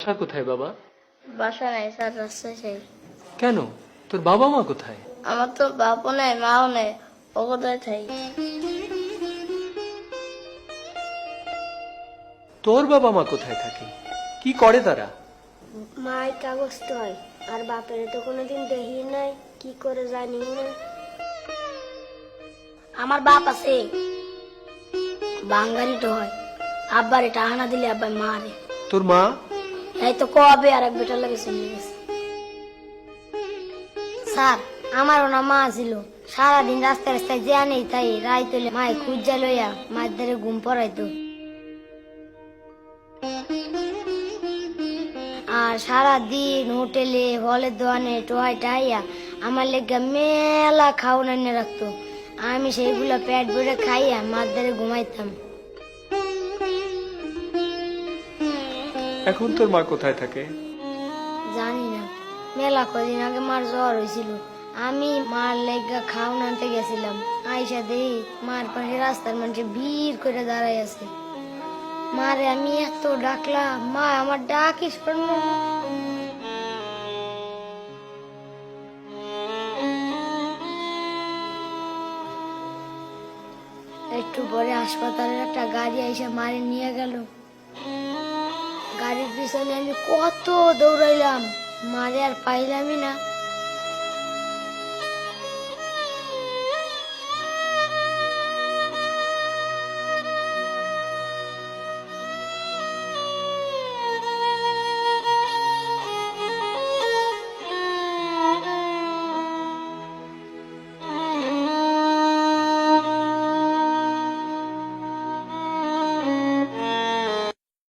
বাসা কোথায় বাবা? বাসা নাই স্যার, রাস্তায় চাই। কেন, তোর বাবা মা কোথায়? আমার তো বাপও নাই মাও নাই, ও কোথায় থাই? তোর বাবা মা কোথায় থাকে, কি করে তারা? মায়ের কাগজ তো হয়, আর বাপের তো কোনোদিন দেখি নাই, কি করে জানি না। আমার বাপ আছে, বাঙালি তো হয়, আব্বারে টাহানা দিলে আব্বা মারে। তোর মা? এই তো কবে আর এক বেটার লাগে চলে গেছে। স্যার, আমারও না মা ছিল, সারাদিন রাস্তায় রাস্তায় যে নেই তাই রায় তুলে মায় খুঁজা লইয়া মায়ের দ্বারে ঘুম পড়াইতো। আর সারাদিন হোটেলে হলের দোকানে টোহাই টাইয়া আমার লেগা মেলা খাওয়ান এনে রাখতো। আমি সেইগুলো পেট ভরে খাইয়া মার দ্বারে ঘুমাইতাম। এখন তোর মা কোথায় থাকে? জানি না, মেলা কদিন আগে মার জ্বর হয়েছিল, আমি মার লেগা খাওয়ান আনতে গেছিলাম। আইসা দেই মার পাশে রাস্তার মানুষে ভিড় করে দাঁড়াই আছে। মারে আমি এত ডাকলাম, মা আমার ডাকি শোনো। একটু পরে হাসপাতালের একটা গাড়ি এসে মারে নিয়ে গেল। গাড়ির পিছনে আমি কত দৌড়াইলাম, মারে আর পাইলামই না।